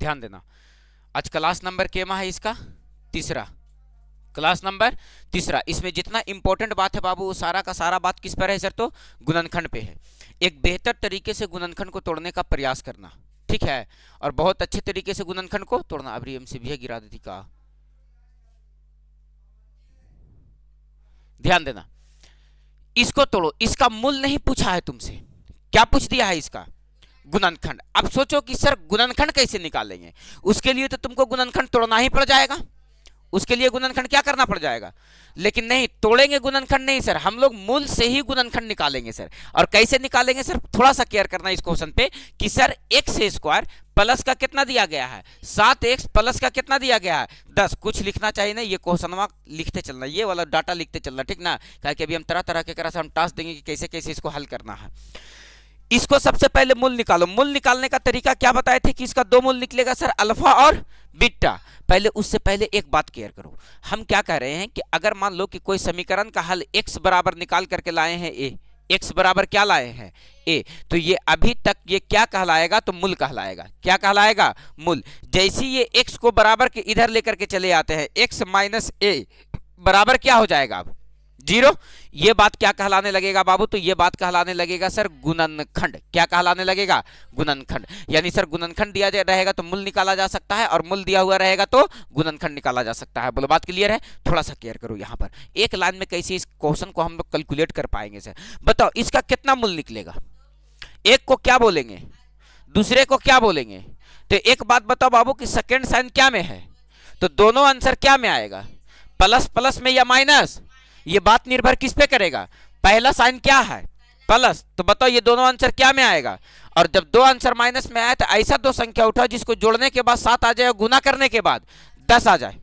ध्यान देना, आज क्लास नंबर केमा है इसका तीसरा, क्लास नंबर तीसरा। इसमें जितना इंपॉर्टेंट बात है बाबू वो सारा का सारा बात किस पर है सर, तो गुणनखंड पे है। एक बेहतर तरीके से गुणनखंड को तोड़ने का प्रयास करना, ठीक है, और बहुत अच्छे तरीके से गुणनखंड को तोड़ना। अब एमसी भी गिरा देती का, ध्यान देना, इसको तोड़ो। इसका मूल नहीं पूछा है तुमसे, क्या पूछ दिया है इसका, गुणनखंड। अब सोचो कि सर गुणनखंड कैसे निकालेंगे, उसके लिए तो तुमको गुणनखंड तोड़ना ही पड़ जाएगा, उसके लिए गुणनखंड क्या करना पड़ जाएगा। लेकिन नहीं, तोड़ेंगे गुणनखंड नहीं सर, हम लोग मूल से ही गुणनखंड निकालेंगे सर। और कैसे निकालेंगे सर, थोड़ा सा केयर करना इस क्वेश्चन पे कि सर एक्स स्क्वायर प्लस का कितना दिया गया है 7x प्लस का कितना दिया गया है 10। कुछ लिखना चाहिए ना, ये क्वेश्चन लिखते चलना, ये वाला डाटा लिखते चलना, ठीक ना, क्योंकि अभी हम तरह तरह के तरह से हम टास्क देंगे कि कैसे कैसे इसको हल करना है। इसको सबसे पहले मूल निकालो। मूल निकालने का तरीका क्या बताए थे कि इसका दो मूल निकलेगा सर, अल्फा और बीटा। पहले उससे पहले एक बात क्लियर करो, हम क्या कह रहे हैं कि अगर मान लो कि कोई समीकरण का हल x बराबर निकाल करके लाए हैं a, x बराबर क्या लाए हैं a, तो ये अभी तक ये क्या कहलाएगा, तो मूल कहलाएगा। क्या कहलाएगा, मूल। जैसे ये x को बराबर के इधर लेकर के चले आते हैं, x माइनस a बराबर क्या हो जाएगा अब 0। ये बात क्या कहलाने लगेगा बाबू, तो ये बात कहलाने लगेगा सर गुणनखंड। क्या कहलाने लगेगा, गुणनखंड। यानी सर गुणनखंड दिया रहेगा तो मूल निकाला जा सकता है, और मूल दिया हुआ रहेगा तो गुणनखंड निकाला जा सकता है। बोलो बात क्लियर है, थोड़ा सा केयर करो यहाँ पर। एक लाइन में कैसे इस क्वेश्चन को हम लोग कैलकुलेट कर पाएंगे सर, बताओ इसका कितना मूल निकलेगा। एक को क्या बोलेंगे, दूसरे को क्या बोलेंगे। तो एक बात बताओ बाबू कि सेकेंड साइन क्या में है, तो दोनों आंसर क्या में आएगा, प्लस प्लस में या माइनस। ये बात निर्भर किस पे करेगा, पहला साइन क्या है प्लस, तो बताओ ये दोनों आंसर क्या में आएगा। और जब दो आंसर माइनस में आए तो ऐसा दो संख्या उठाओ जिसको जोड़ने के बाद 7 आ जाए और गुना करने के बाद 10 आ जाए,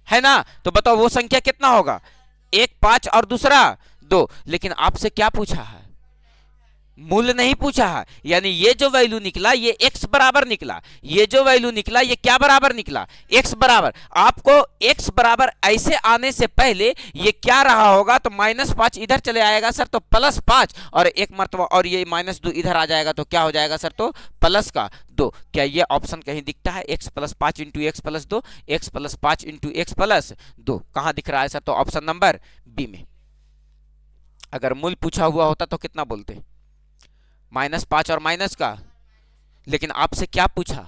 है ना। तो बताओ वो संख्या कितना होगा, 1 5 और दूसरा 2। लेकिन आपसे क्या पूछा है, मूल्य नहीं पूछा है। यानी ये जो वैल्यू निकला ये x बराबर निकला, ये जो वैल्यू निकला ये क्या बराबर निकला, x बराबर। आपको x बराबर ऐसे आने से पहले ये क्या रहा होगा, तो -5 इधर चले आएगा सर, तो +5 और एक मर्तबा, और ये -2 इधर आ जाएगा, तो क्या हो जाएगा सर, तो प्लस का 2। क्या ये ऑप्शन कहीं दिखता है, x + 5 × x + 2, x + 5 × x + 2 कहां दिख रहा है सर, तो ऑप्शन नंबर बी में। अगर मूल पूछा हुआ होता तो कितना बोलते, -5 और माइनस का। लेकिन आपसे क्या पूछा,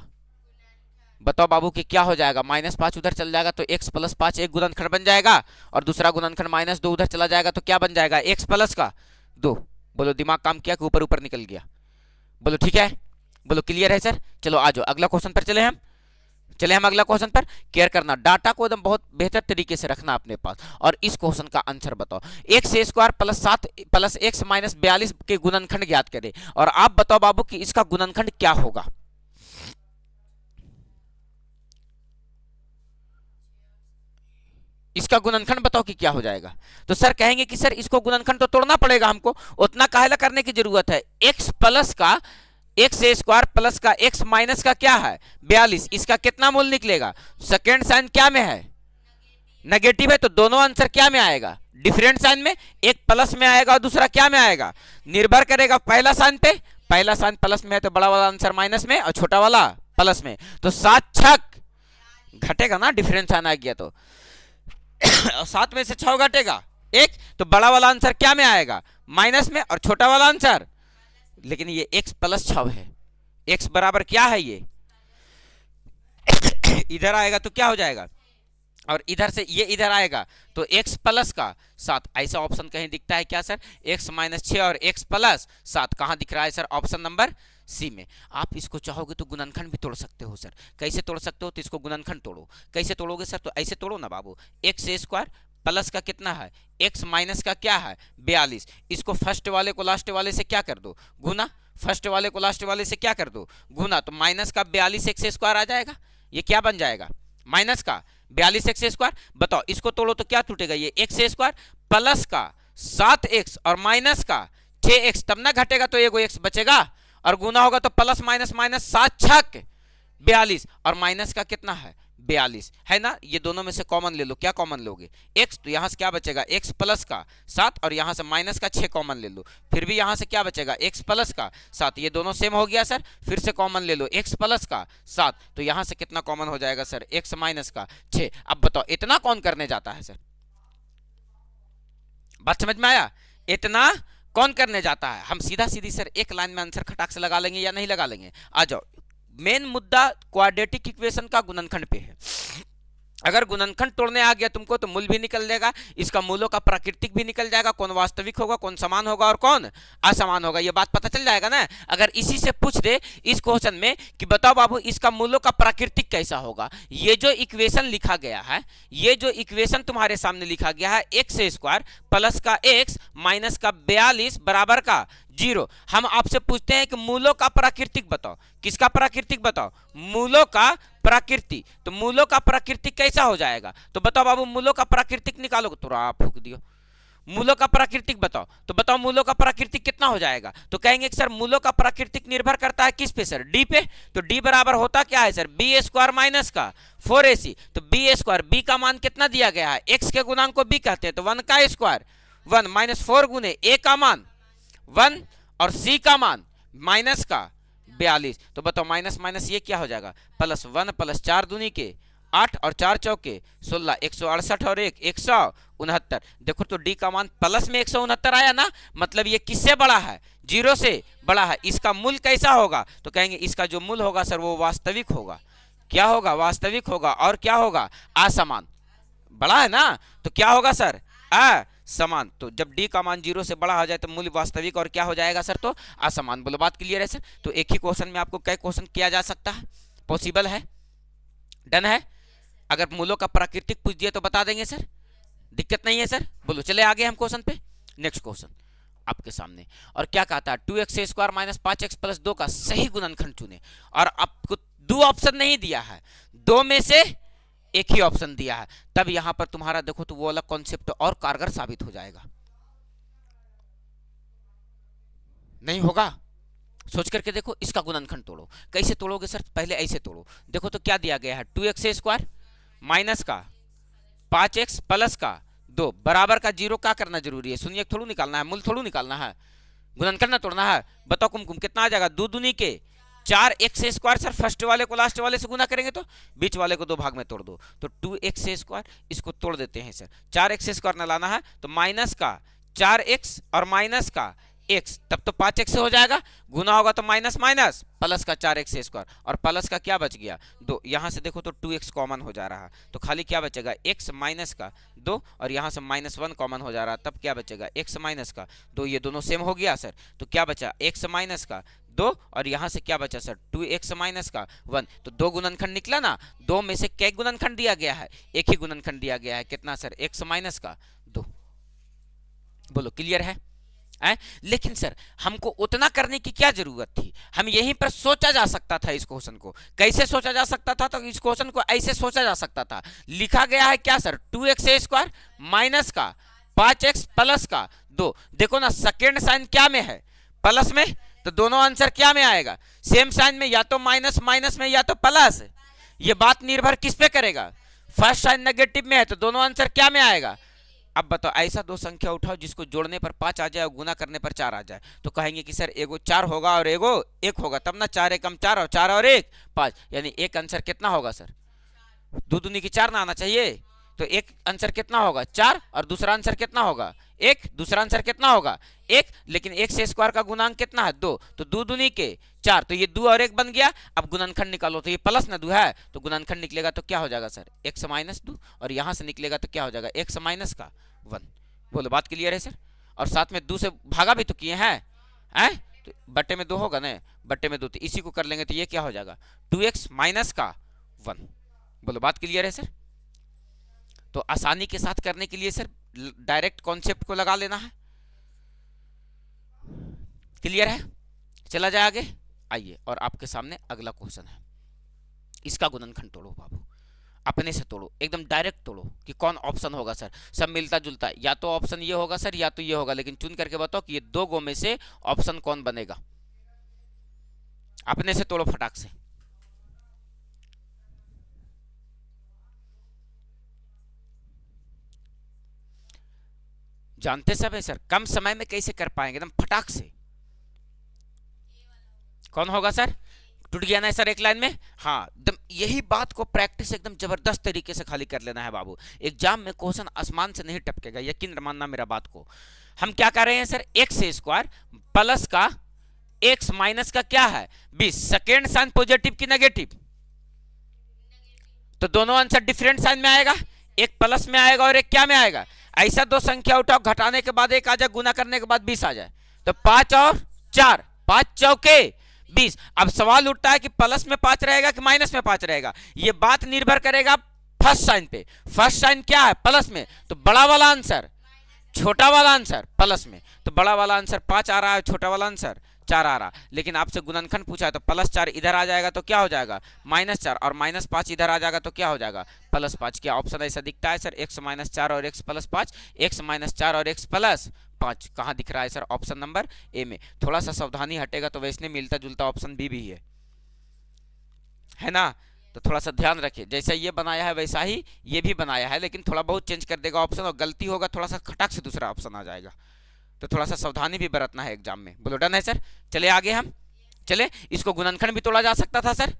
बताओ बाबू कि क्या हो जाएगा, -5 उधर चल जाएगा तो x + 5 एक गुणनखंड बन जाएगा, और दूसरा गुणनखंड -2 उधर चला जाएगा तो क्या बन जाएगा, x + का 2। बोलो दिमाग काम किया कि ऊपर ऊपर निकल गया, बोलो ठीक है, बोलो क्लियर है सर। चलो आ जाओ अगला क्वेश्चन पर चले हम अगला क्वेश्चन पर। केयर करना, डाटा को एकदम बहुत बेहतर तरीके से रखना अपने पास। और इस क्वेश्चन का आंसर बताओ, x² + 7 + x - 42 के गुणनखंड ज्ञात करें। और आप बताओ बाबू कि इसका गुणनखंड क्या होगा। इसका गुणनखंड बताओ कि क्या हो जाएगा। तो सर कहेंगे कि सर इसको गुणनखंड तो तोड़ना पड़ेगा हमको, उतना काहेला करने की जरूरत है। x प्लस का x² प्लस का x माइनस का क्या है 42, इसका कितना मूल निकलेगा। सेकेंड साइन क्या में है, नेगेटिव है, तो दोनों आंसर क्या में आएगा, डिफरेंट साइन में। एक प्लस में आएगा और दूसरा क्या में आएगा, निर्भर करेगा पहला साइन पे। पहला साइन प्लस में है तो बड़ा वाला आंसर माइनस में और छोटा वाला प्लस में, तो 7 छक घटेगा ना, डिफरेंट साइन आ गया तो। और 7 में से 6 घटेगा 1, तो बड़ा वाला आंसर क्या में आएगा, माइनस में, और छोटा वाला आंसर। लेकिन ये x + 6 है, x बराबर क्या है, ये इधर आएगा तो क्या हो जाएगा, और इधर से ये इधर आएगा तो x प्लस का 7। ऐसा ऑप्शन कहीं दिखता है क्या सर, x - 6 और x + 7 कहां दिख रहा है सर, ऑप्शन नंबर सी में। आप इसको चाहोगे तो गुणनखंड भी तोड़ सकते हो सर। कैसे तोड़ सकते हो, तो इसको गुणनखंड तोड़ो। कैसे तोड़ोगे सर, तो ऐसे तोड़ो ना बाबू, x² प्लस का कितना है, x माइनस का क्या है 42। इसको फर्स्ट वाले को लास्ट वाले से क्या कर दो, गुना। फर्स्ट वाले को लास्ट वाले से क्या कर दो, गुना। तो माइनस का 42 x² आ जाएगा, ये क्या बन जाएगा, माइनस का 42 x²। बताओ इसको तोड़ो तो क्या टूटेगा, ये x² प्लस का 7x और माइनस का 6x, तब ना घटेगा तो एगो x बचेगा, और गुना होगा तो प्लस माइनस 7 छक 42, और माइनस का कितना है 42 है ना, ये दोनों में से कॉमन ले लो, क्या कॉमन लोगे x, तो यहां से क्या बचेगा x प्लस का 7 और यहां से माइनस का 6 कॉमन ले लो, फिर भी यहां से क्या बचेगा x प्लस का 7, ये दोनों सेम हो गया सर, फिर से कॉमन ले लो x प्लस का 7, तो यहां से कितना कॉमन हो जाएगा सर x माइनस का 6। अब बताओ इतना कौन करने जाता है सर, बात समझ में आया, इतना कौन करने जाता है। हम सीधा सीधी सर एक लाइन में आंसर खटाक से लगा लेंगे या नहीं लगा लेंगे, आ जाओ। मेन मुद्दा क्वाड्रेटिक इक्वेशन का गुणनखंड पे है। अगर गुणनखंड तोड़ने आ गया तुमको तो मूल भी निकल जाएगा, इसका मूलों का प्राकृतिक भी निकल जाएगा, कौन वास्तविक होगा, कौन समान होगा और कौन असमान होगा, ये बात पता चल जाएगा ना। अगर इसी से पूछ दे इस क्वेश्चन में कि बताओ बाबू इसका मूलों का प्राकृतिक कैसा होगा, ये जो इक्वेशन लिखा गया है, ये जो इक्वेशन तुम्हारे सामने लिखा गया है एक्स स्क्वायर प्लस का एक्स माइनस का 42 बराबर का 0, हम आपसे पूछते हैं कि मूलों का प्राकृतिक बताओ, किसका प्राकृतिक बताओ, मूलों का प्राकृतिक, तो मूलों का प्राकृतिक कैसा हो जाएगा, तो बताओ बाबू मूलों का प्राकृतिक निकालोगे, तो आप फूक दियो, मूलों का प्राकृतिक बताओ, तो बताओ मूलों का प्राकृतिक कितना हो जाएगा, तो कहेंगे कि सर मूलों का प्राकृतिक निर्भर करता है किस पे सर, डी पे, तो डी बराबर होता क्या है सर बी स्क्वायर माइनस का 4ac, तो बी स्क्वायर, बी का मान कितना दिया गया है, एक्स के गुणांक को बी कहते हैं, तो 1 का स्क्वायर 1 माइनस 4 गुने ए का मान 1 और सी का मान माइनस का 42, तो बताओ माइनस माइनस ये क्या हो जाएगा, प्लस 1 प्लस 4 दूनी के 8 और 4 चौके 16, 168 और 1 169, देखो तो डी का मान प्लस में 169 आया ना, मतलब ये किससे बड़ा है, 0 से बड़ा है। इसका मूल कैसा होगा, तो कहेंगे इसका जो मूल होगा सर वो वास्तविक होगा, क्या होगा, वास्तविक होगा, और क्या होगा, असमान, बड़ा है ना, तो क्या होगा सर असमान, तो जब डी का मान 0 से बड़ा हो जाए तो मूल्य वास्तविक और क्या हो जाएगा सर, तो असमान। बोलो बात क्लियर है सर, तो एक ही क्वेश्चन में आपको कई क्वेश्चन किया जा सकता है, पॉसिबल है, डन है। अगर मूलों का प्राकृतिक पूछ दिया तो बता देंगे सर, दिक्कत नहीं है सर। बोलो चले आगे हम क्वेश्चन पे, नेक्स्ट क्वेश्चन आपके सामने, और क्या कहता है 2x square minus 5x plus 2 का सही गुणनखंड चुने, और आपको दो ऑप्शन नहीं दिया है, दो में से एक ही ऑप्शन दिया है, तब यहां पर तुम्हारा देखो तो वो वाला कॉन्सेप्ट और कारगर साबित हो जाएगा, नहीं होगा, सोच करके देखो। इसका गुणनखंड तोड़ो, कैसे तोड़ोगे सर, पहले ऐसे तोड़ो, देखो तो क्या दिया गया है 2x स्क्वायर माइनस का 5x प्लस का 2 बराबर का 0, क्या करना जरूरी है, शून्य थोड़ू निकालना है, मूल थोड़ू निकालना है, गुणनखंड ना तोड़ना है। बताओ कुमकुम कितना आ जाएगा, 2 दूनी के 4x स्क्वायर, सर फर्स्ट वाले को लास्ट वाले से गुना करेंगे तो बीच वाले को 2 भाग में तोड़ दो, तो 2x स्क्वायर, इसको तोड़ देते हैं सर, 4x स्क्वायर न लाना है तो माइनस का 4x और माइनस का x, तब तो 5x से हो जाएगा, गुना होगा तो माइनस माइनस प्लस का 4x स्क्वायर, और प्लस का क्या बच गया 2, यहां से देखो तो 2x कॉमन हो जा रहा है, तो खाली क्या बचेगा x माइनस का 2, और यहां से -1 कॉमन हो जा रहा है, तब क्या बचेगा x माइनस का 2, ये दोनों सेम हो गया सर, तो क्या बचा x माइनस का 2, और यहां से क्या बचा सर 2x माइनस का 1, तो 2 गुणनखंड निकला ना, 2 में से क्या गुणनखंड दिया गया है, एक ही गुणनखंड दिया गया है, कितना सर x माइनस का 2। बोलो क्लियर है? लेकिन सर हमको उतना करने की क्या जरूरत थी, हम यहीं पर सोचा जा सकता था, इस क्वेश्चन को कैसे सोचा जा सकता था, तो इस क्वेश्चन को ऐसे सोचा जा सकता था, लिखा गया है क्या सर 2x स्क्वायर माइनस का 5x प्लस का 2, देखो ना सेकेंड साइन क्या में है, प्लस में, तो दोनों आंसर क्या में आएगा, सेम साइन में, या तो माइनस माइनस में या तो प्लस, ये बात निर्भर किस पे करेगा, फर्स्ट साइन नेगेटिव में है तो दोनों आंसर क्या में आएगा। अब बताओ ऐसा दो संख्या उठाओ जिसको जोड़ने पर 5 आ जाए और गुना करने पर 4 आ जाए, तो कहेंगे कि सर एगो 4 होगा और एगो 1 होगा, तब ना 4 एकम 4 और 4 और 1 5, यानी एक आंसर कितना होगा सर, 2 दूनी की 4 ना आना चाहिए, तो एक आंसर कितना होगा 4 और दूसरा आंसर कितना होगा 1, दूसरा आंसर कितना होगा 1, लेकिन 1 से स्क्वायर का गुणांक कितना है 2, तो 2 दूनी के 4, तो ये 2 और 1 बन गया। अब गुणनखंड निकालो, तो ये प्लस ना 2 है, तो गुणनखंड निकलेगा तो क्या हो जाएगा सर x माइनस 2, और यहां से निकलेगा तो क्या हो जाएगा x माइनस का 1। बोलो बात क्लियर है सर, और साथ में 2 से भागा भी तो किए हैं, तो बट्टे में 2 होगा ना, बट्टे में 2, तो इसी को कर लेंगे तो ये क्या हो जाएगा 2x माइनस का 1। बोलो बात क्लियर है सर, तो आसानी के साथ करने के लिए सर डायरेक्ट कॉन्सेप्ट को लगा लेना है, क्लियर है। चला जाए आगे, आइए और आपके सामने अगला क्वेश्चन है, इसका गुणनखंड तोड़ो बाबू, अपने से तोड़ो, एकदम डायरेक्ट तोड़ो कि कौन ऑप्शन होगा सर, सब मिलता जुलता, या तो ऑप्शन ये होगा सर या तो ये होगा, लेकिन चुन करके बताओ कि ये 2 गो में से ऑप्शन कौन बनेगा, अपने से तोड़ो फटाक से। जानते सब है सर, कम समय में कैसे कर पाएंगे एकदम फटाक से। कौन होगा सर? टूट गया ना सर एक लाइन में। हाँ, एकदम यही बात को प्रैक्टिस एकदम जबरदस्त तरीके से खाली कर लेना है बाबू। एग्जाम में क्वेश्चन आसमान से नहीं टपकेगा, यकीन मानना मेरा बात को। हम क्या कर रहे हैं सर, एक्स स्क्वायर प्लस का एक्स माइनस का क्या है 20, सेकेंड साइन पॉजिटिव की नेगेटिव, तो दोनों आंसर डिफरेंट साइन में आएगा, एक प्लस में आएगा और एक क्या में आएगा। ऐसा दो संख्या उठाओ, घटाने के बाद एक आ जाए, गुना करने के बाद 20 आ जाए, तो 5 और 4, 5 चौके 20। अब सवाल उठता है कि प्लस में 5 रहेगा कि माइनस में 5 रहेगा। ये बात निर्भर करेगा फर्स्ट साइन पे। फर्स्ट साइन क्या है प्लस में, तो बड़ा वाला आंसर, छोटा वाला आंसर प्लस में, तो बड़ा वाला आंसर 5 आ रहा है, छोटा वाला आंसर 4 आ रहा। लेकिन आपसे गुणनखंड पूछा है तो +4 इधर आ जाएगा तो क्या हो जाएगा -4, और -5 इधर आ जाएगा तो क्या हो जाएगा +5। क्या ऑप्शन ऐसा दिखता है सर, x -4 और x +5, x -4 और x +5 कहाँ दिख रहा है सर? ऑप्शन नंबर ए में। थोड़ा सा सावधानी हटेगा तो वैसे मिलता जुलता ऑप्शन बी भी है ना, तो थोड़ा सा ध्यान रखिए। जैसा ये बनाया है वैसा ही ये भी बनाया है, लेकिन थोड़ा बहुत चेंज कर देगा ऑप्शन, और गलती होगा थोड़ा सा खटाक से दूसरा ऑप्शन आ जाएगा, तो थोड़ा सा सावधानी भी बरतना है एग्जाम में। बोलो डन है सर? चले आगे हम चले। इसको गुणनखंड भी तोड़ा जा सकता था सर,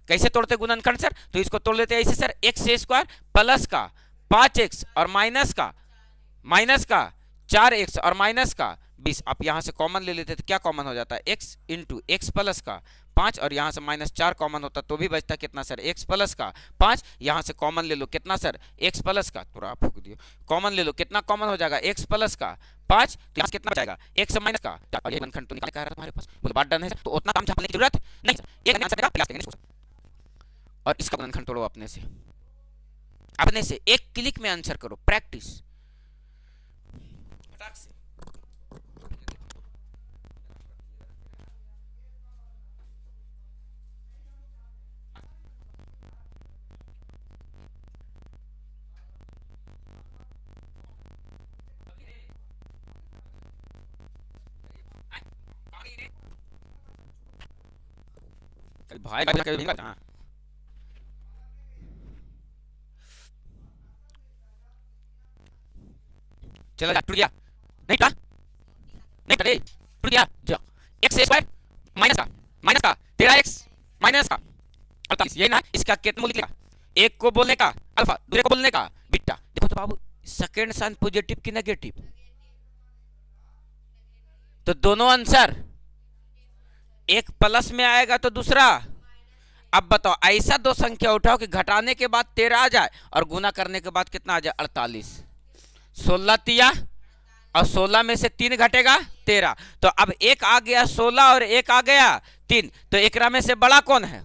कैसे तोड़ते गुणनखंड सर? तो इसको तोड़ लेते ऐसे सर, x² प्लस का 5x और माइनस का 4x और माइनस का 20। आप यहां से कॉमन ले लेते तो क्या कॉमन हो जाता है, x इंटू एक्स प्लस का 5, और यहां से -4 कॉमन होता तो भी बचता कितना सर, x प्लस का 5। यहां से कॉमन ले लो कितना सर, x प्लस का, थोड़ा फूक दियो, कॉमन ले लो कितना कॉमन हो जाएगा, x प्लस का 5, तो यहां कितना बचेगा x माइनस का, और ये गुणनखंड तो निकाल कर रहा है तुम्हारे पास। बोलो बात डन है सर? तो उतना काम छापने की जरूरत नहीं सर, एक आंसर का प्रयास करेंगे। और इसका गुणनखंड तोड़ो अपने से एक क्लिक में आंसर करो, प्रैक्टिस फटाक से। भाई हाँ, चला जा, टूट गया, नहीं था, नहीं करे, टूट गया जो x² माइनस का 13x माइनस का 48, यही ना इसका कितना मूल्य निकलेगा, एक को बोलने का अल्फा, दूसरे को बोलने का बीटा। देखो तो बाबू, सेकंड साइन पॉजिटिव की नेगेटिव, तो दोनों आंसर, एक प्लस में आएगा तो दूसरा। अब बताओ, ऐसा दो संख्या उठाओ कि घटाने के बाद 13 आ जाए और गुना करने के बाद कितना आ जाए 48। 16 तिया और 16 में से 3 घटेगा 13, तो अब एक आ गया 16 और एक आ गया 3, तो एकरा में से बड़ा कौन है?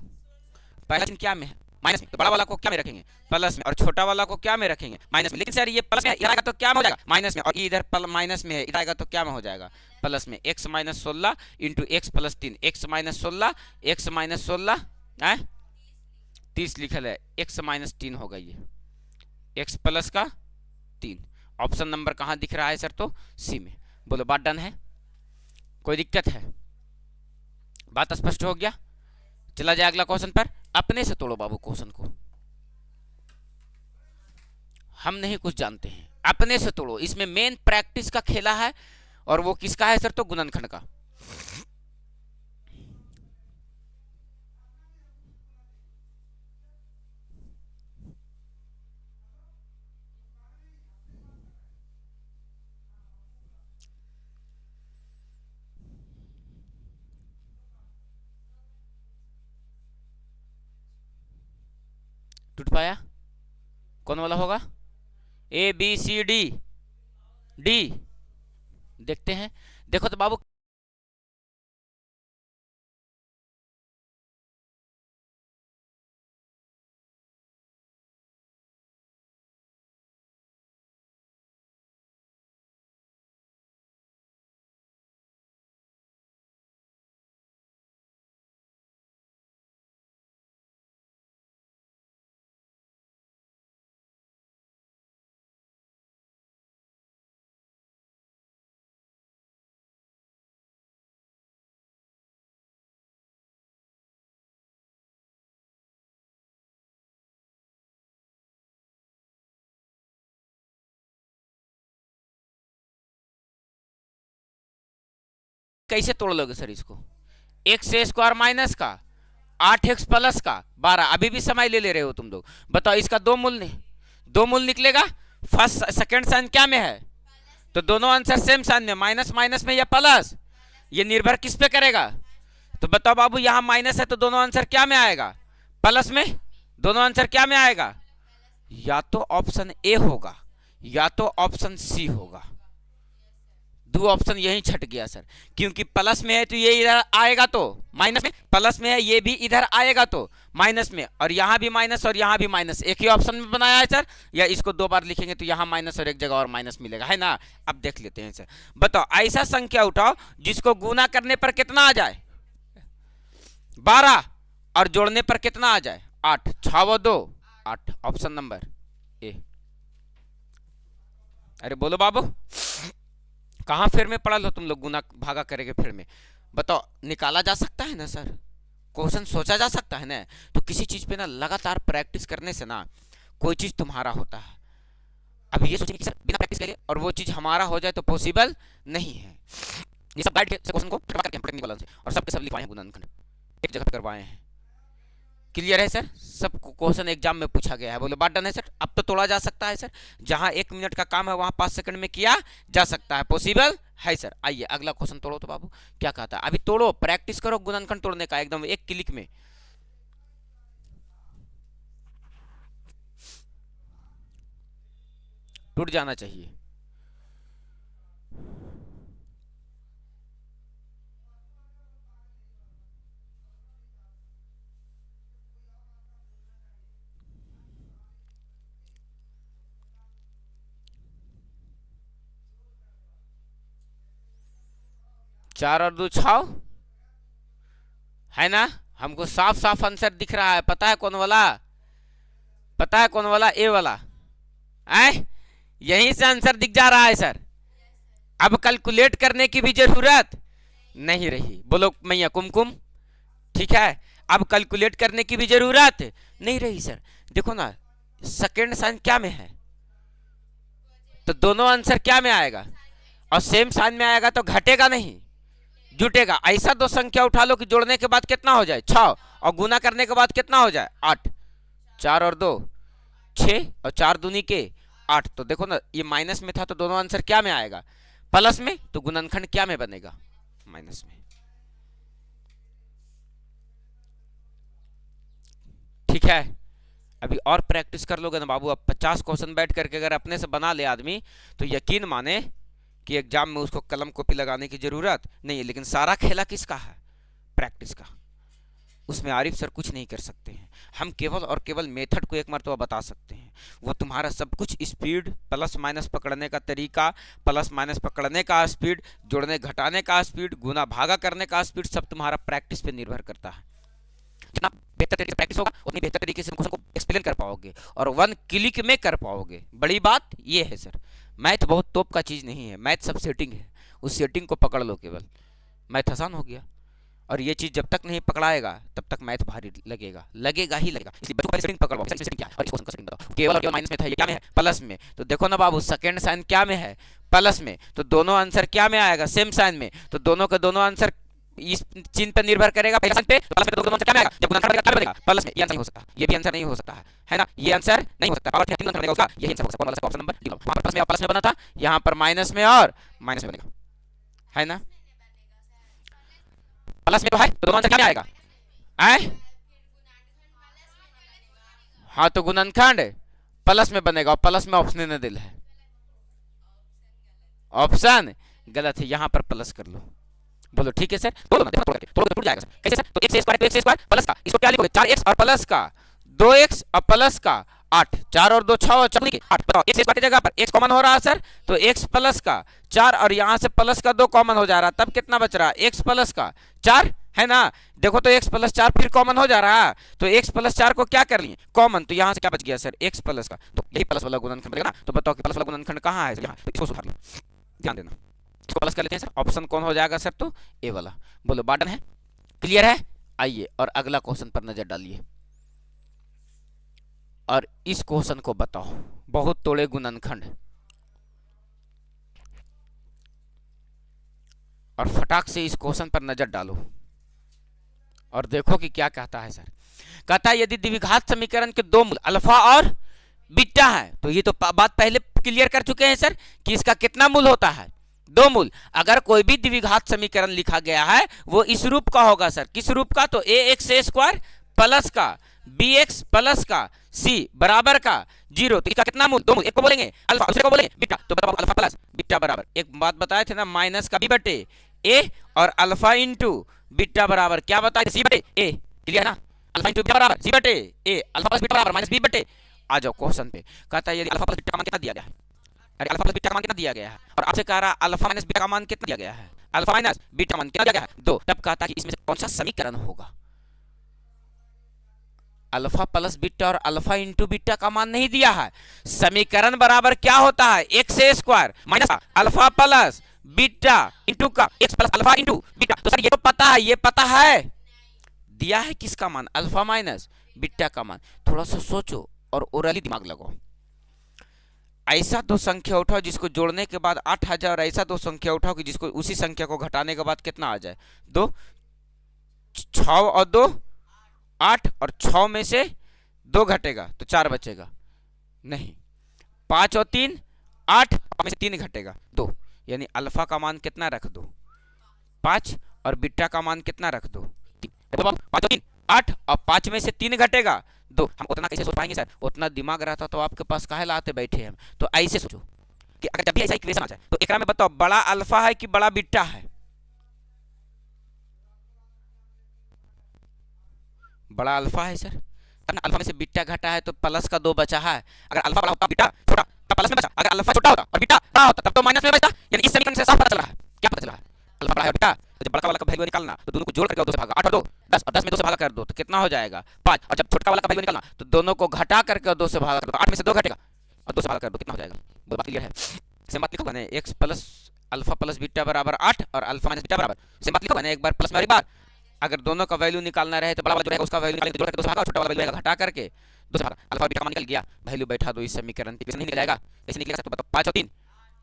पहला चिन्ह क्या में है, माइनस में, तो बड़ा वाला को क्या में रखेंगे, प्लस में, और छोटा वाला को क्या में रखेंगे, माइनस में। लेकिन सर ये प्लस में आएगा तो क्या में हो जाएगा, माइनस में, और इधर माइनस में है, इधर आएगा तो क्या में हो जाएगा, प्लस में। x - 16 into x plus 3, x - 16 x - 16 30 लिखल है, x - 3 होगा ये, x प्लस का 3। ऑप्शन नंबर कहाँ दिख रहा है सर? तो सी में। बोलो बात डन है? कोई दिक्कत है? बात स्पष्ट हो गया? चला जाए अगला क्वेश्चन पर। अपने से तोड़ो बाबू क्वेश्चन को, हम नहीं कुछ जानते हैं, अपने से तोड़ो। इसमें मेन प्रैक्टिस का खेला है, और वो किसका है सर? तो गुणनखंड का। टूट पाया? कौन वाला होगा? ABCD डी, देखते हैं। देखो तो बाबू, कैसे तोड़ लोगे सर इसको? एक्स स्क्वायर माइनस का 8x प्लस का 12, अभी भी समय ले रहे हो तुम लोग। बताओ इसका दो मूल निकलेगा। फर्स्ट सेकंड साइन क्या में है? तो दोनों आंसर सेम साइन में, माइनस माइनस में या प्लस, ये निर्भर किस पे करेगा? तो बताओ बाबू यहाँ माइनस है तो दोनों आंसर क्या में आएगा? प्लस में। दोनों आंसर क्या में आएगा? या तो ऑप्शन ए होगा या तो ऑप्शन सी होगा। दो ऑप्शन यही छट गया सर, क्योंकि प्लस में है तो ये इधर आएगा तो माइनस में, प्लस में है ये भी इधर आएगा तो माइनस में, और यहाँ भी माइनस और यहाँ भी माइनस, एक ही ऑप्शन में बनाया है सर। या इसको दो बार लिखेंगे तो यहाँ माइनस और एक जगह और माइनस मिलेगा, है ना? अब देख लेते हैं सर। बताओ ऐसा संख्या उठाओ जिसको गुना करने पर कितना आ जाए? 12, और जोड़ने पर कितना आ जाए? 8। 6 व 2 8, ऑप्शन नंबर ए। अरे बोलो बाबू, कहाँ फिर में पढ़ा लो तुम लोग? गुना भागा करेंगे फिर में। बताओ निकाला जा सकता है ना सर, क्वेश्चन सोचा जा सकता है ना। तो किसी चीज पे ना लगातार प्रैक्टिस करने से ना कोई चीज तुम्हारा होता है। अब ये सोचिए कि सर बिना प्रैक्टिस के और वो चीज हमारा हो जाए तो पॉसिबल नहीं है। ये सब बैठ के क्वेश्चन को करके टेक्निकल से और सबके सब लिखवाए हैं, गुणनखंड एक जगह पे करवाए हैं। क्लियर है सर? सब क्वेश्चन एग्जाम में पूछा गया है। बोलो बात डन है सर? अब तो तोड़ा जा सकता है सर, जहां 1 मिनट का काम है वहां 5 सेकंड में किया जा सकता है, पॉसिबल है सर। आइए अगला क्वेश्चन तोड़ो तो बाबू, क्या कहता है? अभी तोड़ो, प्रैक्टिस करो गुणनखंड तोड़ने का एकदम एक क्लिक में। टूट जाना चाहिए। चार और 2 6 है ना? हमको साफ साफ आंसर दिख रहा है। पता है कौन वाला? पता है कौन वाला? ए वाला है। यहीं से आंसर दिख जा रहा है सर। अब कैलकुलेट करने की भी जरूरत नहीं रही। बोलो मैया कुमकुम, ठीक है? अब कैलकुलेट करने की भी जरूरत नहीं रही सर। देखो ना, सेकेंड साइन क्या में है तो दोनों आंसर क्या में आएगा? और सेम साइन में आएगा तो घटेगा नहीं, जुटेगा। ऐसा दो संख्या उठा लो कि जोड़ने के बाद कितना हो जाए? 6, और गुना करने के बाद कितना हो जाए? 8। 4 और 2 6, और 4 दूनी के 8। तो देखो ना, ये माइनस में था तो दोनों आंसर क्या में आएगा? प्लस में। तो गुणनखंड क्या में बनेगा? माइनस में। ठीक है? अभी और प्रैक्टिस कर लोगे ना बाबू। अब 50 क्वेश्चन बैठ करके अगर अपने से बना ले आदमी तो यकीन माने कि एग्जाम में उसको कलम कॉपी लगाने की जरूरत नहीं है। लेकिन सारा खेला किसका है? प्रैक्टिस का। उसमें आरिफ सर कुछ नहीं कर सकते हैं। हम केवल और केवल मेथड को एक मरतबा बता सकते हैं। वो तुम्हारा सब कुछ स्पीड, प्लस माइनस पकड़ने का तरीका, प्लस माइनस पकड़ने का स्पीड, जोड़ने घटाने का स्पीड, गुना भागा करने का स्पीड, सब तुम्हारा प्रैक्टिस पे निर्भर करता है। जितना बेहतर तरीके से प्रैक्टिस होगा उतनी बेहतर तरीके से क्वेश्चन को एक्सप्लेन कर पाओगे और 1 क्लिक में कर पाओगे। बड़ी बात ये है सर, मैथ बहुत तोप का चीज़ नहीं है। मैथ सब सेटिंग है, उस सेटिंग को पकड़ लो केवल, मैथ आसान हो गया। और ये चीज़ जब तक नहीं पकड़ाएगा तब तक मैथ भारी लगेगा, लगेगा ही लगेगा। इसलिए बच्चों का सेटिंग पकड़ो, सेटिंग क्या है और इस क्वेश्चन का सेटिंग बताओ। केवल और केवल माइनस में था, ये क्या में है? प्लस में। तो देखो ना बाबू, सेकंड साइन क्या में है? प्लस में। तो दोनों आंसर क्या में आएगा? सेम साइन में। तो दोनों के दोनों आंसर इस चिन्ह पर निर्भर करेगा, पहले साइन पे। तो प्लस में तो दोनों आंसर क्या में आएगा? जब गुणनखंड क्या बनेगा? प्लस में। ये आंसर नहीं हो सकता, ये भी आंसर नहीं हो सकता है ना? ये आंसर नहीं हो सकता। पावर 3 बनेगा उसका, यही आंसर हो सकता है। वाला ऑप्शन नंबर डी। वहां पर प्लस में बना था, यहाँ पर माइनस में और माइनस में बनेगा, है ना? प्लस में तो है तो दोनों आंसर क्या में आएगा? आए? हाँ, तो गुणनखंड प्लस में बनेगा और प्लस में ऑप्शन न दिल है। ऑप्शन गलत है, यहाँ पर प्लस कर लो। बोलो ठीक है सर? बोलो ना, देखो तोड़ के तोड़ टूट जाएगा सर। कैसे सर? तो x स्क्वायर तो x स्क्वायर प्लस का, इसको क्या लिखोगे? 4x और प्लस का 2x और प्लस का 8। 4 और 2 6 और 4 के 8। बताओ x स्क्वायर की जगह पर x कॉमन हो रहा है सर, तो x प्लस का 4 और यहाँ से प्लस का 2 कॉमन हो जा रहा है, तब कितना बच रहा है? x प्लस का 4, है ना? देखो तो x प्लस 4 फिर कॉमन हो जा रहा है, तो x प्लस 4 को क्या कर लिए? कॉमन। तो यहाँ से क्या बच गया सर? x प्लस का। तो यही प्लस वाला गुणनखंड बनेगा ना? तो बताओ कि प्लस वाला गुणनखंड कहाँ है? यहाँ। तो इसको सुधार लो, ध्यान देना। इसको प्लस कर लेते हैं सर। ऑप्शन कौन हो जाएगा सर? तो ए वाला। बोलो बाटन है? क्लियर है? आइए और अगला क्वेश्चन पर नजर डालिए और इस क्वेश्चन को बताओ। बहुत तोड़े गुणनखंड। और फटाक से इस क्वेश्चन पर नजर डालो और देखो कि क्या कहता है सर। कहता है यदि द्विघात समीकरण के दो मूल अल्फा और बीटा है, तो ये तो बात पहले क्लियर कर चुके हैं सर कि इसका कितना मूल होता है, दो मूल। अगर कोई भी द्विघात समीकरण लिखा गया है वो इस रूप का होगा सर, किस रूप का, तो ए एक्स ए स्क्वायर प्लस का बी एक्स प्लस का सी बराबर का 0, तो इसका कितना मूल, दो मूल। एक को बोलेंगे अल्फा, दूसरे को बोलेंगे बीटा, तो बताओ अल्फा प्लस बीटा बराबर, एक बात बताए थे ना माइनस का बी बटे ए और अल्फा इंटू बीटा बराबर क्या बताए, सी बटे ए। क्लियर ना, अल्फा इंटू बीटा बराबर सी बटे ए, अल्फा प्लस बीटा बराबर माइनस बी बटे। आ जाओ क्वेश्चन पे। कहता है यदि अल्फा प्लस बीटा का मान कितना दिया गया है, अरे अल्फा प्लस बीटा का मान कितना दिया गया है, और आपसे कह रहा अल्फा माइनस बीटा का मान कितना दिया गया है, अल्फा माइनस बीटा मान कितना दिया गया है, 2। तब कहता है कि इसमें से कौन सा समीकरण होगा। अल्फा प्लस बीटा और अल्फा इंटू बीटा का मान नहीं दिया है, समीकरण बराबर क्या होता है, x a square minus alpha plus beta into का x plus alpha into beta. तो सर ये तो पता है, ये पता है, दिया है किसका मान, अल्फा माइनस बीटा का मान। थोड़ा सा सोचो और ओरली दिमाग लगाओ। ऐसा दो संख्या उठाओ जिसको जोड़ने के बाद 8 आ जाए, और ऐसा दो संख्या उठाओ कि जिसको उसी संख्या को घटाने के बाद कितना आ जाए, 2, 6 और 2 8, और 6 में से 2 घटेगा तो 4 बचेगा, नहीं 5 और 3 8, में से 3 घटेगा 2, यानी अल्फा का मान कितना रख दो 5 और बीटा का मान कितना रख दो 3। 5 और 3 8, और 5 में से 3 घटेगा 2। हम उतना कैसे सोच पाएंगे सर, उतना दिमाग रहता तो आपके पास काहे लाते बैठे हम। तो ऐसे सोचो कि अगर जब भी ऐसा इक्वेशन आ जाए तो एकरा में बताओ बड़ा अल्फा है कि बड़ा बीटा है, बड़ा अल्फा है सर, तब अल्फा में से बीटा घटा है तो प्लस का 2 बचा है। अगर अल्फा बड़ा होता बीटा छोटा तब प्लस में बचा, अगर अल्फा छोटा होता और बीटा बड़ा होता तब तो माइनस में बचता। यानी इस समीकरण से साफ पता चल रहा है, क्या पता चल रहा है, अल्फा बड़ा है बीटा, तो जब बड़ा वाला का वैल्यू निकालना तो दोनों को जोड़ करके 2 से भागा, 8 और 2 10, और 10 में 2 से भागा कर दो तो कितना हो जाएगा 5, और जब छोटा वाला का वैल्यू निकालना तो दोनों को घटा करके 2 से भागा कर दो, 8 में से 2 घटेगा और 2 से भागा कर दो, कितना हो जाएगा। वो बात क्लियर है, सेम बात लिखो मैंने, x plus alpha plus beta बराबर 8 और अल्फा माइनस बीटा बराबर, सेम बात लिखो मैंने, एक बार प्लस में एक बार। अगर दोनों का वैल्यू निकालना रहे तो बड़ा वाला जो रहेगा उसका वैल्यू निकालेंगे, जोड़ करके 2 से भागा, छोटा वाला वैल्यू घटा करके 2 से भागा, अल्फा बीटा का मान निकल गया, वैल्यू बैठा दो इस समीकरण पे, नहीं निकल जाएगा, ऐसे निकलेगा। तो बताओ 5 और 3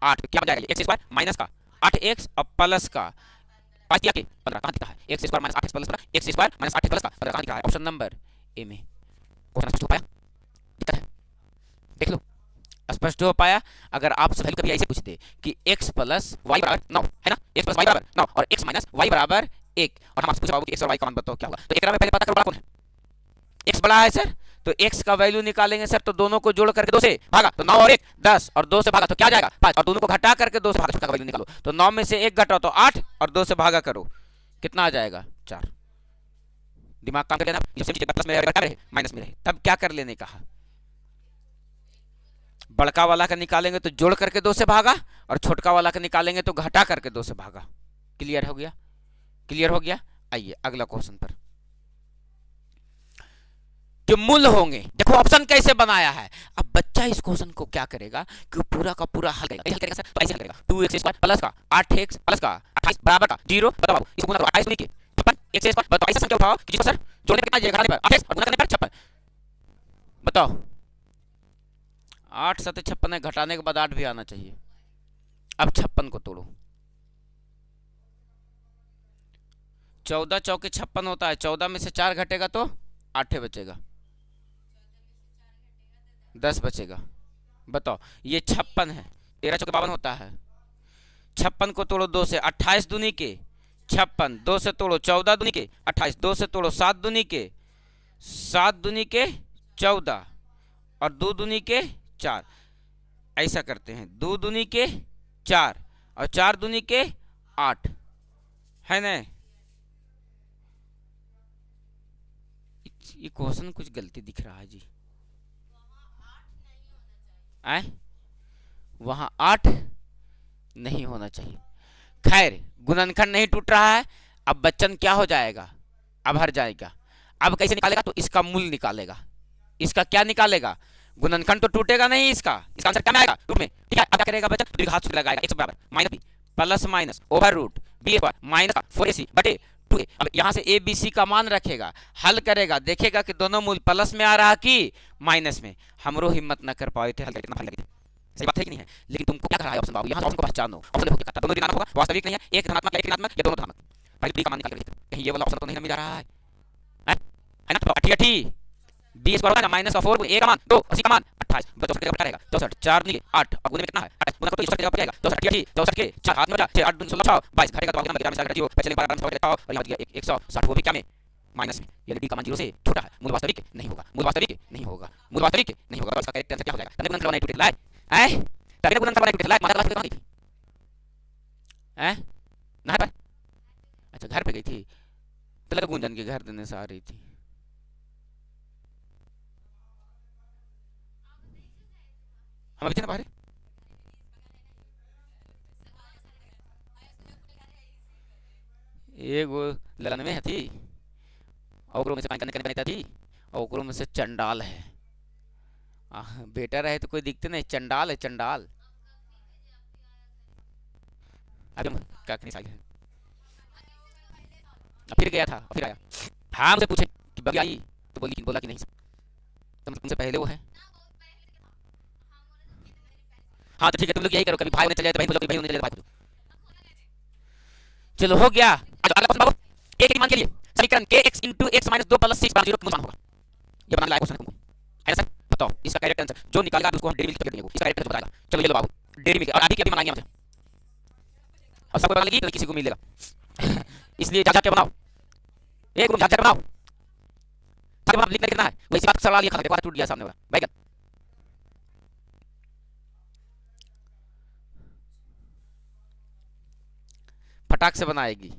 8, क्या हो जाएगा, एक्स स्क्वायर माइनस का 8x और प्लस का 5 दिया के 15, कहां दिखा है, x square minus 8x plus 15, x square minus 8x plus का 15 कहां दिखा है, ऑप्शन नंबर ए में। क्वेश्चन स्पष्ट हो पाया, दिक्कत है देख लो, स्पष्ट हो पाया। अगर आपसे वैल्यू कभी ऐसे पूछते कि x प्लस y बराबर 9 है ना, x प्लस y बराबर 9 और x माइनस y बराबर 1, और हम आपसे पूछा कि x और y का मान बताओ क्या होगा, तो एकरा में पहले पता करो बड़ा कौन है, x बड़ा है सर, तो x का वैल्यू निकालेंगे सर, तो दोनों को जोड़ करके 2 से भागा तो 9 और 1 10, और 2 से भागा तो क्या जाएगा 5, और दोनों को घटा करके 2 से भागा, छोटा का वैल्यू निकालो तो 9 में से 1 घटाओ तो 8, और 2 से भागा करो कितना आ जाएगा 4। दिमाग काम कर लेना, प्लस में रहे माइनस में रहे तब क्या कर लेने कहा, बड़का वाला का निकालेंगे तो जोड़ करके 2 से भागा, और छोटका वाला का निकालेंगे तो घटा करके 2 से भागा। क्लियर हो गया, क्लियर हो गया। आइए अगला क्वेश्चन पर, कि मूल होंगे, देखो ऑप्शन कैसे बनाया है। अब बच्चा इस क्वेश्चन को क्या करेगा कि पूरा का पूरा हल करेगा, करेगा सर, तो ऐसे हल करेगा 2x स्क्वायर प्लस का 8x प्लस का 28 बराबर का 0, बताओ इसको गुना करो 28 गुनी के 56 x स्क्वायर, बताओ ऐसा संख्या उठाओ कि जिसको सर जोड़ने पे कितना आएगा, घटाने पर 28 और गुना करने पर 56, बताओ 8 7 56 घटाने के बाद 8 भी आना चाहिए। अब 56 को तोड़ो, 14 चौके 56 होता है, 14 में से 4 घटेगा तो 8 बचेगा, 10 बचेगा। बताओ ये 56 है, 13 चौके 52 होता है, 56 को तोड़ो 2 से, 28 दूनी के 56, 2 से तोड़ो 14 दूनी के 28, 2 से तोड़ो 7 दूनी के 14 और 2 दूनी के 4, ऐसा करते हैं 2 दूनी के 4 और 4 दूनी के 8 है ना। ये क्वेश्चन कुछ गलती दिख रहा है जी, आए वहां 8 नहीं होना चाहिए। खैर गुणनखंड नहीं टूट रहा है, अब बच्चन क्या हो जाएगा, अब हर जाएगा। अब कैसे निकालेगा, तो इसका मूल निकालेगा, इसका क्या निकालेगा, गुणनखंड तो टूटेगा नहीं, इसका आंसर क्या आएगा रूट में, ठीक है। अब क्या करेगा बच्चन, द्विघात सूत्र लगाएगा, x बराबर minus B plus minus over root B minus 4ac बटे 2a। अब यहाँ से a b c का मान रखेगा, हल करेगा, देखेगा कि दोनों मूल प्लस में आ रहा कि माइनस में। हमरो हिम्मत न कर पाए थे हल करके, सही बात है कि नहीं है? लेकिन तुमको क्या कर रहा है ऑप्शन बाबू, यहाँ ऑप्शन को पहचानो, ऑप्शन देखो क्या करता है, दोनों ऋणात्मक होगा, वास्तविक नहीं है, एक धनात्मक या एक ऋणात्मक या दोनों धनात्मक। भाई बी का मान निकाल के देखते हैं, कहीं ये वाला ऑप्शन तो नहीं ना मिल रहा है ना? तो अठी अठी बी स्क्वायर होगा ना माइनस का 4 ए का मान 2 80 का मान 28 64 का जवाब रहेगा 64 4 नहीं 8 अब गुणे में कितना है 28 गुना करो 64 का जवाब क्या आएगा 64 अठी 64 के 4 हाथ में बचा 6 8 16 22 घटेगा तो बाकी नंबर में 0 पहले बार आराम से लेता और यहां दिया 160 वो भी क्या में माइनस में, यानी डी का मान 0 से छोटा है, मूल वास्तविक नहीं होगा, मूल वास्तविक नहीं होगा, मूल वास्तविक नहीं होगा, तो इसका करेक्ट आंसर क्या हो जाएगा? तने गुणन करवाना टूटे लाए हैं, तने गुणन करवाना टूटे लाए मात्रा क्लास में थी हैं ना पर अच्छा घर पे गई थी तो लगा गुंजन के घर देने से आ रही थी। हम अभी थे ना बाहर एगो ललन में थी और ओकरो में से पानी करने बनता थी और ओकरो में से चंडाल है। बेटा रहे तो कोई दिखते नहीं, चंडाल है चंडाल। अभी हम क्या करने साइड है फिर गया था फिर आया। हाँ मुझे पूछे कि बगी आई तो बोली बोला कि नहीं तो तुमसे पहले वो है। हाँ तो ठीक है तुम लोग यही करो, कभी भाई होने चले जाए तो भाई बोलो, भाई होने चले जाए तो भाई बोलो। चलो हो गया। आज अगला क्वेश्चन बाबू के के मान के लिए समीकरण के x into x minus 2 plus 6 बराबर 0 का मान होगा। ये बनाना लायक क्वेश्चन है तुमको, है ना सर? बताओ इसका करेक्ट आंसर जो निकालेगा उसको हम डेरी मिल्क करके देंगे, इसका करेक्ट आंसर बताएगा। चलो ये लो बाबू डेरी मिल्क, और अभी के अभी मंगाएंगे हमसे, और सबको बना लेगी तो किसी को मिलेगा। इसलिए जा के बनाओ, एक रूम जा बनाओ, जब आप लिखना कितना है वैसी बात सवाल ये खा के टूट गया सामने वाला बैगन। फटाक से बनाएगी।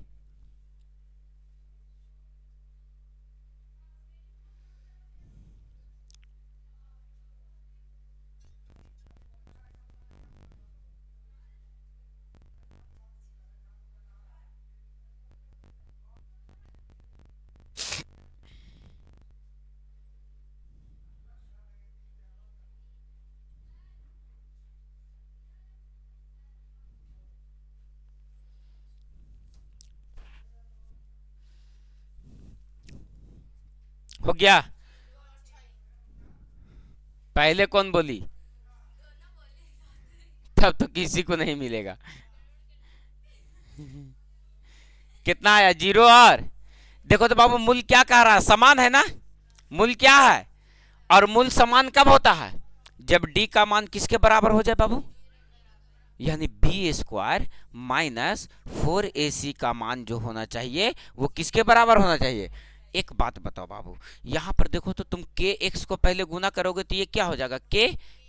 हो गया। पहले कौन बोली? तब तो किसी को नहीं मिलेगा। कितना आया? 0 और देखो तो बाबू मूल क्या कह रहा है, समान है ना? मूल क्या है? और मूल समान कब होता है? जब डी का मान किसके बराबर हो जाए बाबू? यानी बी स्क्वायर माइनस 4ac का मान जो होना चाहिए वो किसके बराबर होना चाहिए? एक बात बताओ बाबू, यहां पर देखो तो तुम के एक्स को पहले गुना करोगे तो ये क्या हो जाएगा? के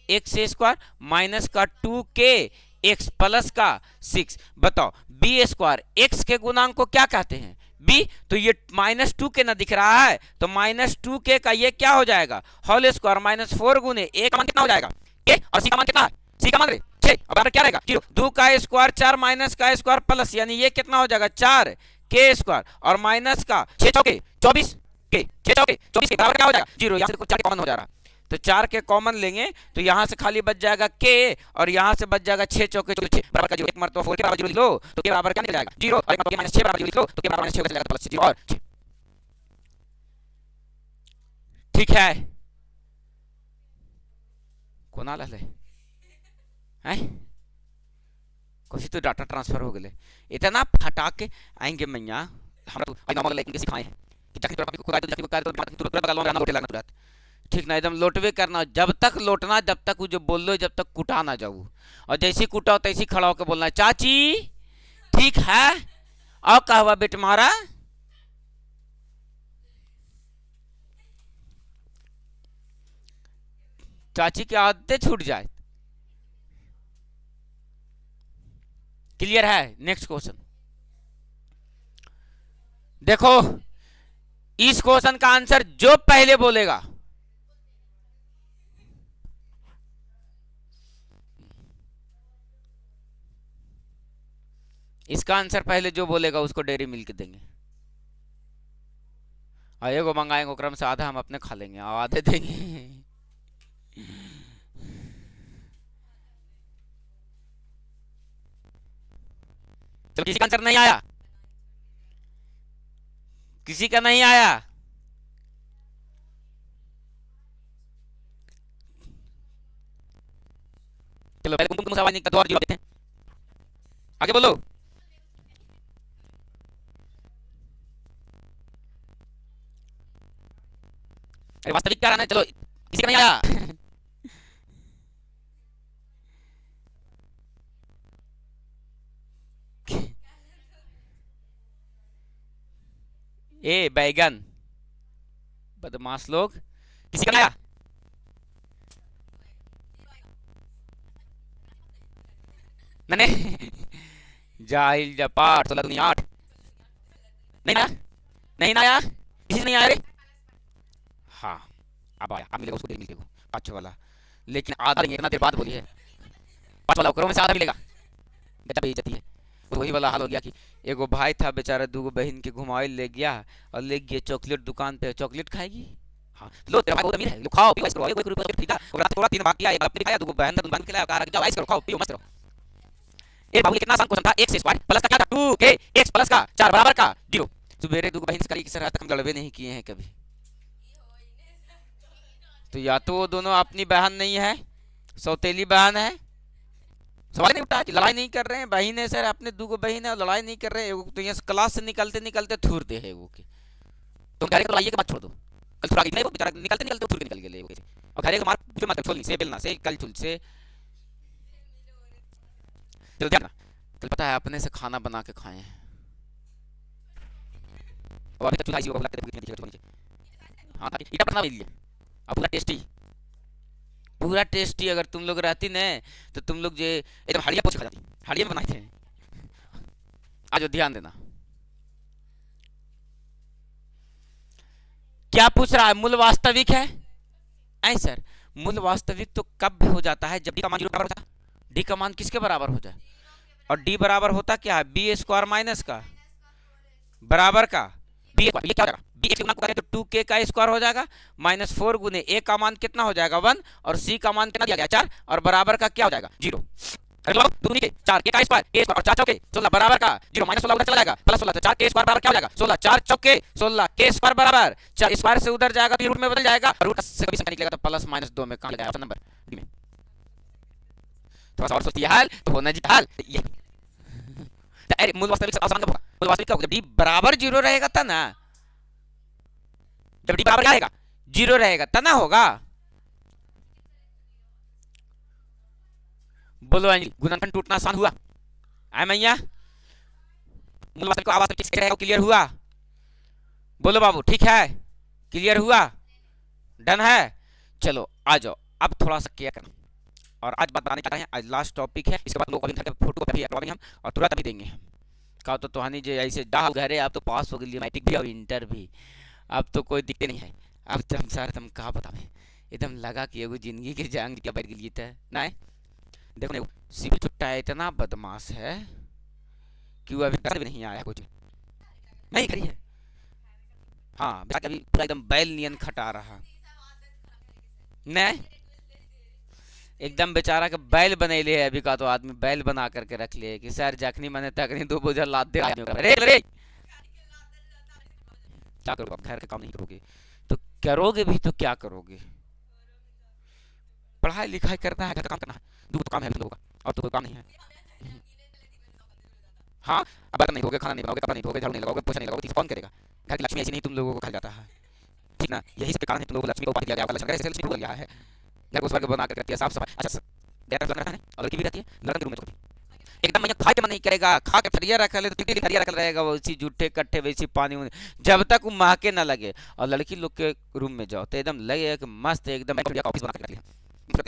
एक्स स्क्वायर माइनस का 2k एक्स प्लस का 6। बताओ बी स्क्वायर एक्स के गुणांक को क्या कहते हैं? बी। तो ये -2k ना दिख रहा है तो -2k का ये क्या हो जाएगा? होल स्क्वायर माइनस 4 गुने ए का मान कितना हो जाएगा? के और सी का मान कितना है? सी का मान रे 6 अब क्या रहेगा? 0 2 का स्क्वायर 4 माइनस का स्क्वायर प्लस यानी ये कितना हो जाएगा? 4 के स्क्वायर और माइनस का 6 चौके 24 के 6 चौके 24 के बराबर क्या हो जाएगा? 0। यहाँ से 4 कॉमन हो जा रहा है तो 4 के कॉमन लेंगे तो यहाँ से खाली बच जाएगा के और यहाँ से बच जाएगा 6 चौके 6 बराबर का 0। एक मरतबा 4 के बराबर 0 लिख लो तो के बराबर क्या निकल जाएगा? 0। और एक मरतबा माइनस 6 बराबर 0 लिख लो तो के बराबर -6 हो जाएगा प्लस 0 और 6। ठीक है कौन आला है हैं? कुछ तो डाटा ट्रांसफर हो गए इतना फटा के आएंगे मैया हमरा तो आई नॉर्मल लेकिन सिखाए हैं कि जाके तो आपको खुदा तो जाके को कर तो तुरंत बगल में लोटे लगना तुरंत। ठीक ना एकदम लोटवे करना, जब तक लोटना जब तक वो जो बोल लो जब तक कुटा ना जाऊ, और जैसी कुटाओ तैसी खड़ा होकर बोलना है चाची ठीक है और क्या हुआ बेट मारा। चाची की आदतें छूट जाए। क्लियर है? नेक्स्ट क्वेश्चन देखो, इस क्वेश्चन का आंसर जो पहले बोलेगा इसका आंसर पहले जो बोलेगा उसको डेयरी मिल्क देंगे और एगो मंगाएंगे क्रम से आधा हम अपने खा लेंगे और आधे देंगे। तो किसी का आंसर नहीं आया? किसी का नहीं आया? चलो पहले कुमकुम से आवाज निकला तो और जवाब देते हैं, आगे बोलो। अरे वास्तविक क्या रहना है, चलो किसी का नहीं आया। ए बैगन, बदमाश लोग, किसी का नहीं आया। नहीं जाहिल जपाट 16 दुनिया 8, नहीं आया, नहीं आया, किसी से नहीं आया रे। हाँ अब आया, अब मिलेगा उसको, मिलेगा 5 वाला, लेकिन आधा नहीं, इतना देर बाद बोली है। 5 वाला करो में से आधा मिलेगा, बेटा बेइज्जती है। तो वही वाला हाल हो गया कि एगो भाई था बेचारा, दूगो बहन के घुमाए ले गया और ले गए चॉकलेट दुकान पे, चॉकलेट खाएगी। हाँ लो तेरा भाई बहुत अमीर है, लो खाओ पियो, ऐसे करो, एक रुपया ठीक है, और रात थोड़ा 3 भाग किया, एक अपने खाया, दूगो बहन का दुकान खिलाया, कहा जाओ ऐसे करो, खाओ पियो मस्त रहो। ए बाबू कितना आसान क्वेश्चन था, x स्क्वायर प्लस का क्या था 2k, x प्लस का 4 बराबर का 0। सुबेरे दूगो बहन से करी कि सर आज तक हम लड़बे नहीं किए हैं कभी, तो या तो वो दोनों अपनी बहन नहीं है, सौतेली बहन है। सवाल नहीं उठा कि लड़ाई नहीं कर रहे हैं, बहन है सर, अपने दूगो बहन है और लड़ाई नहीं कर रहे हैं, तो यहाँ क्लास से निकलते निकलते थूर दे है वो के, तुम कह रहे हो लड़ाई के बाद छोड़ दो, कल थोड़ा गया वो बेचारा, निकलते निकलते थूर के निकल गए वो, और घर के मार पूछो मत, छोलनी से बेलना से कल चुल से। चलो ध्यान, कल पता है अपने से खाना बना के खाए हैं, और अभी तक चुला इसी को लगता है। हाँ इटा बना लिए, अब पूरा टेस्टी, पूरा टेस्टी। अगर तुम लोग रहती न तो तुम लोग जो एकदम हड़िया पोछ खा जाती, हड़िया में बनाए थे। आज ध्यान देना, क्या पूछ रहा है, मूल वास्तविक है। ऐ सर मूल वास्तविक तो कब हो जाता है, जब डी का मान 0 बराबर होता है, डी का मान किसके बराबर हो जाए, और डी बराबर होता क्या है, बी स्क्वायर माइनस का बराबर का बी, ये क्या हो जाएगा, बी एक्स गुना करें तो 2k का स्क्वायर हो जाएगा, -4 गुने ए का मान कितना हो जाएगा 1, और सी का मान कितना दिया गया 4, और बराबर का क्या हो जाएगा 0। अगला 2 के 4 के का स्क्वायर, ए स्क्वायर और 4 चौके 16 बराबर का 0, -16 उधर चला जाएगा, +16 तो 4 के स्क्वायर बराबर क्या हो जाएगा 16, 4 चौके 16 के स्क्वायर बराबर 4, स्क्वायर से उधर जाएगा तो रूट में बदल जाएगा, रूट से कभी संख्या निकलेगा तो +-2 में कहां लगाएगा, ऑप्शन नंबर डी में। थोड़ा सा और सोचिए हाल तो होना जी हाल ये। अरे मूल वास्तविक आसान कब होगा, मूल वास्तविक कब, जब डी बराबर 0 रहेगा तब ना, जब डी बराबर क्या रहेगा 0 रहेगा तब ना होगा। बोलो अंजलि, गुणनखंड टूटना आसान हुआ, आए मैया, मूल वास्तविक को अवास्तविक किसके रहेगा, क्लियर हुआ, बोलो बाबू ठीक है, क्लियर हुआ, डन है। चलो आ जाओ, अब थोड़ा सा केयर करना, और आज बात बताने जा रहे हैं, आज लास्ट टॉपिक है, इसके बाद लोग अभी फोटो भी करवाएंगे हम, और तुरंत अभी देंगे हम। कहा तो तुहानी जो ऐसे डा घरे आप तो पास हो गई, मैट्रिक भी और इंटर भी, अब तो कोई दिक्कत नहीं है। अब तुम सर तुम कहा बतावे, एकदम लगा कि एगो जिंदगी के जंग क्या बैठ गई था ना। देखो नहीं सिविल छुट्टा इतना बदमाश है कि वो अभी तक भी नहीं आया, कुछ नहीं करी है। हाँ अभी पूरा एकदम बैल नियन खटा रहा, नहीं एकदम बेचारा के बैल बनेले है अभी का, तो आदमी बैल बना करके रख ले कि सर जखनी मैंने तकनी 2 बोझा लाद दे, रे रे क्या करोगे, घर का काम नहीं करोगे तो करोगे भी तो क्या करोगे, पढ़ाई लिखाई करना है, घर का काम करना है, 2 तो काम है लोगों का, और तो कोई काम नहीं है। हाँ अब बर्तन नहीं धोगे, खाना नहीं बनाओगे, कपड़ा नहीं धोगे, झाड़ू नहीं लगाओगे, पोछा नहीं लगाओगे, कौन करेगा, घर की लक्ष्मी ऐसी नहीं तुम लोगों को खा जाता है, ठीक ना, यही सब कारण है तुम लोगों को लक्ष्मी को उपाधि दिया गया, लक्ष्मी को दिया है, घर को स्वर्ग बना कर रखती है, साफ सफाई। अच्छा रहता है और लड़की भी रहती है, लड़का के रूम में छोड़ती एकदम मैं खा के मन नहीं करेगा, खा के थरिया रखा ले तो थरिया रखा रहेगा, वैसी जूठे कट्ठे वैसी पानी जब तक वो महके ना लगे, और लड़की लोग के रूम में जाओ तो एकदम लगे कि मस्त एकदम ऑफिस बना के रख लिया,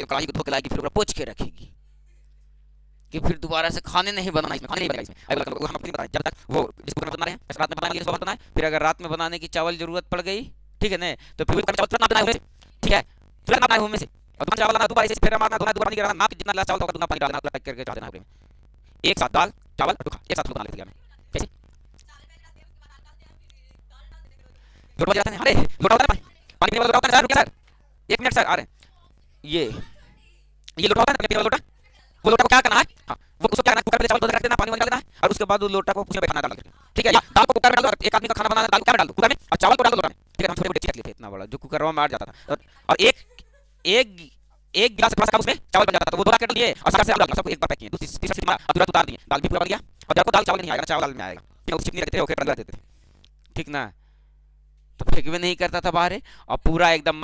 कढ़ाई को धो के लाएगी, फिर पोंछ के रखेगी कि फिर दोबारा से खाने नहीं बनाना, इसमें खाने नहीं बनेगा, इसमें हम अपनी बताएं जब तक वो जिसको बना रहे हैं रात में बनाने के लिए बनाए, फिर अगर रात में बनाने की चावल जरूरत पड़ गई ठीक है ना, तो फिर चावल तुरंत बनाए हुए ठीक है, तुरंत बनाए हुए में से, और दूसरा चावल लाना दोबारा से फिर मारना, दोबारा पानी गिराना, ना जितना ग्लास चावल होगा उतना पानी डालना, पैक करके डाल देना पूरे में, एक साथ दाल चावल और चोखा एक साथ बना लेते हैं। कैसे लोटा बजाते हैं, अरे लोटा होता है पानी पीने वाला लोटा होता है सर, 1 मिनट सर आ रहे हैं, ये लोटा होता है ना, लोटा, वो लोटा को क्या करना है, हाँ वो उसको क्या करना है, कुकर में चावल धो के रख देना, पानी में डाल देना है, और उसके बाद वो लोटा को उसमें बैठाना डाल के, ठीक है, या दाल को कुकर में डाल दो, एक आदमी का खाना बनाना, दाल को डाल दो कुकर में और चावल को डाल दो लोटा में, ठीक है, हम छोटे-छोटे चीज रख लेते इतना बड़ा जो कुकर में मार जाता था, और एक गिलास से थोड़ा सा कम उसमें चावल बन जाता था, तो वो 2 केटल लिए और सबसे सबको एक बार पैक किए, तीसरा सीटी मारा, अधूरा उतार दिए, दाल भी पूरा बन गया। और देखो दाल चावल नहीं आएगा, चावल दाल में आएगा, ठीक है, उस चिपनी रखते थे, ओके, देते थे, ठीक ना। तो फेंक भी नहीं करता था बाहर, और पूरा एकदम